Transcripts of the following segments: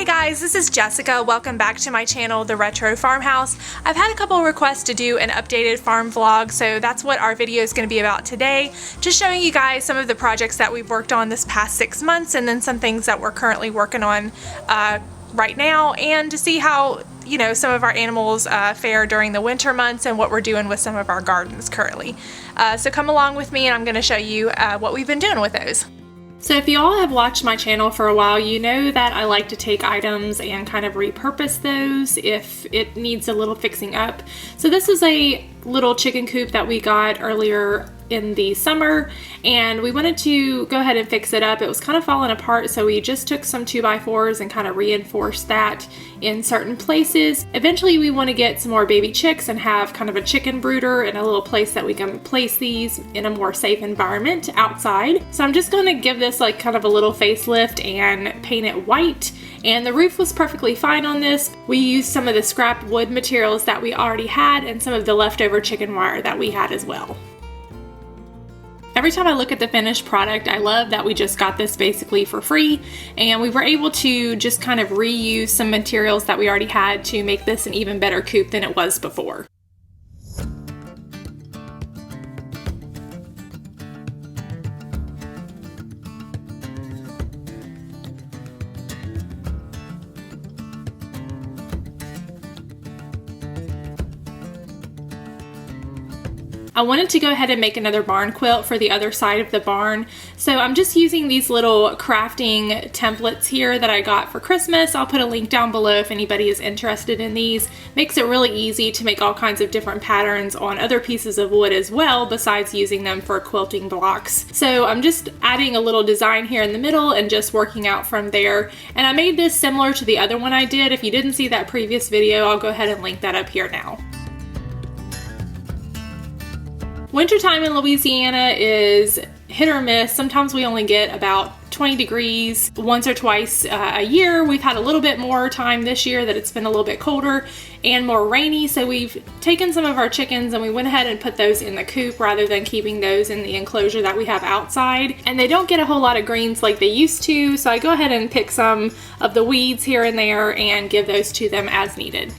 guys, this is Jessica. Welcome back to my channel, The Retro Farmhouse. I've had a couple requests to do an updated farm vlog, so that's what our video is going to be about today. Just showing you guys some of the projects that we've worked on this past 6 months and then some things that we're currently working on right now, and to see how, you know, some of our animals fare during the winter months and what we're doing with some of our gardens currently. So come along with me and I'm going to show you what we've been doing with those. So if you all have watched my channel for a while, you know that I like to take items and kind of repurpose those if it needs a little fixing up. So this is a little chicken coop that we got earlier in the summer, and we wanted to go ahead and fix it up. It was kind of falling apart, so we just took some 2x4s and kind of reinforced that in certain places. Eventually we want to get some more baby chicks and have kind of a chicken brooder and a little place that we can place these in a more safe environment outside. So I'm just going to give this like kind of a little facelift and paint it white. And the roof was perfectly fine on this. We used some of the scrap wood materials that we already had and some of the leftover chicken wire that we had as well. Every time I look at the finished product, I love that we just got this basically for free, and we were able to just kind of reuse some materials that we already had to make this an even better coop than it was before. I wanted to go ahead and make another barn quilt for the other side of the barn. So I'm just using these little crafting templates here that I got for Christmas. I'll put a link down below if anybody is interested in these. Makes it really easy to make all kinds of different patterns on other pieces of wood as well, besides using them for quilting blocks. So I'm just adding a little design here in the middle and just working out from there. And I made this similar to the other one I did. If you didn't see that previous video, I'll go ahead and link that up here now. Wintertime in Louisiana is hit or miss. Sometimes we only get about 20 degrees once or twice a year. We've had a little bit more time this year that it's been a little bit colder and more rainy, so we've taken some of our chickens and we went ahead and put those in the coop rather than keeping those in the enclosure that we have outside. And they don't get a whole lot of greens like they used to, so I go ahead and pick some of the weeds here and there and give those to them as needed.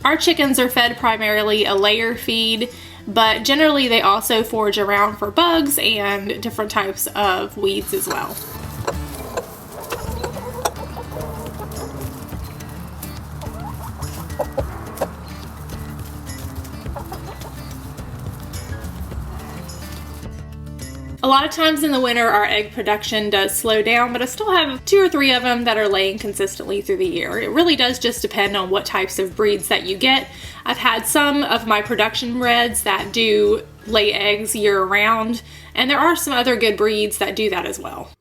Our chickens are fed primarily a layer feed, but generally they also forage around for bugs and different types of weeds as well. A lot of times in the winter our egg production does slow down, but I still have 2 or 3 of them that are laying consistently through the year. It really does just depend on what types of breeds that you get. I've had some of my production reds that do lay eggs year round, and there are some other good breeds that do that as well.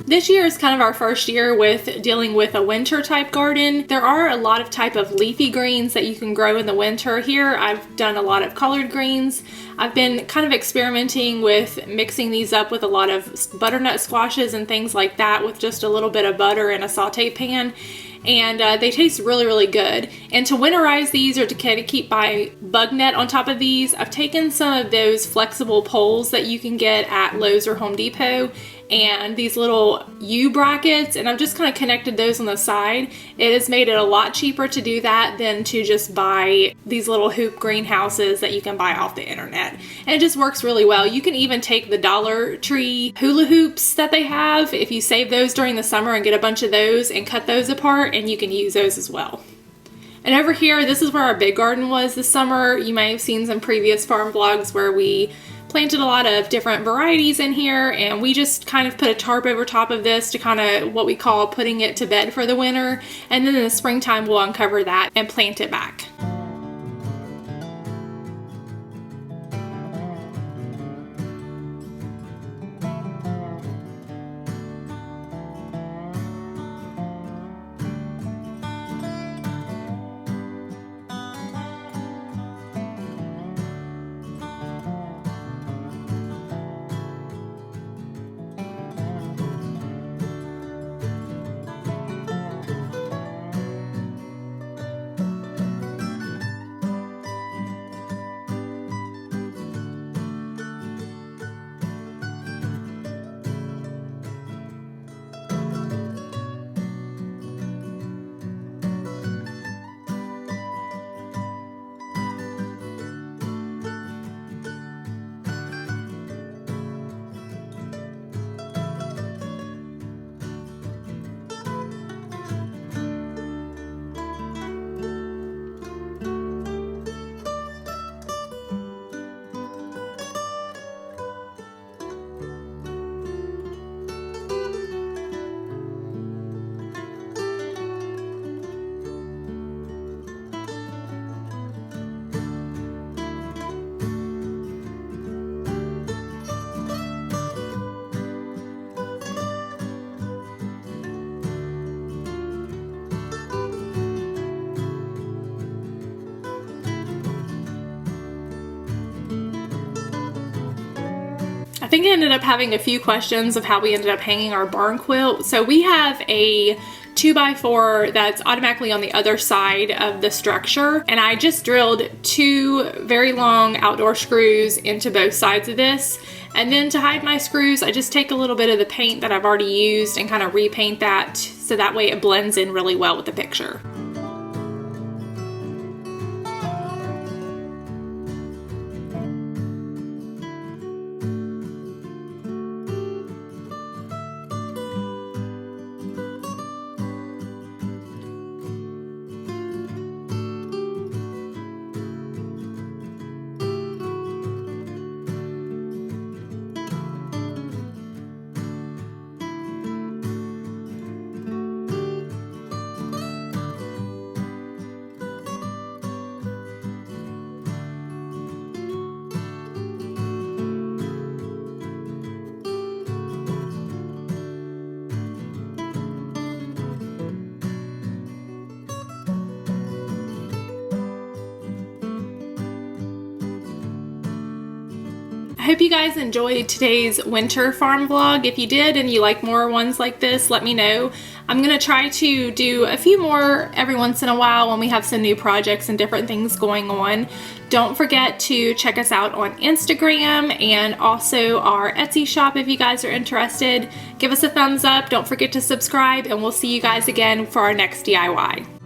This year is kind of our first year with dealing with a winter type garden. There are a lot of type of leafy greens that you can grow in the winter. Here I've done a lot of collard greens. I've been kind of experimenting with mixing these up with a lot of butternut squashes and things like that with just a little bit of butter in a saute pan. And they taste really, really good. And to winterize these, or to kind of keep my bug net on top of these, I've taken some of those flexible poles that you can get at Lowe's or Home Depot and these little U brackets, and I've just kind of connected those on the side. It has made it a lot cheaper to do that than to just buy these little hoop greenhouses that you can buy off the internet. And it just works really well. You can even take the Dollar Tree hula hoops that they have, if you save those during the summer and get a bunch of those and cut those apart, and you can use those as well. And over here, this is where our big garden was this summer. You may have seen some previous farm vlogs where we planted a lot of different varieties in here, and we just kind of put a tarp over top of this to kind of what we call putting it to bed for the winter, and then in the springtime we'll uncover that and plant it back. think I ended up having a few questions of how we ended up hanging our barn quilt. So we have a 2x4 that's automatically on the other side of the structure, and I just drilled 2 very long outdoor screws into both sides of this. And then to hide my screws, I just take a little bit of the paint that I've already used and kind of repaint that so that way it blends in really well with the picture. I hope you guys enjoyed today's winter farm vlog. If you did and you like more ones like this, let me know. I'm gonna try to do a few more every once in a while when we have some new projects and different things going on. Don't forget to check us out on Instagram and also our Etsy shop if you guys are interested. Give us a thumbs up, don't forget to subscribe, and we'll see you guys again for our next DIY.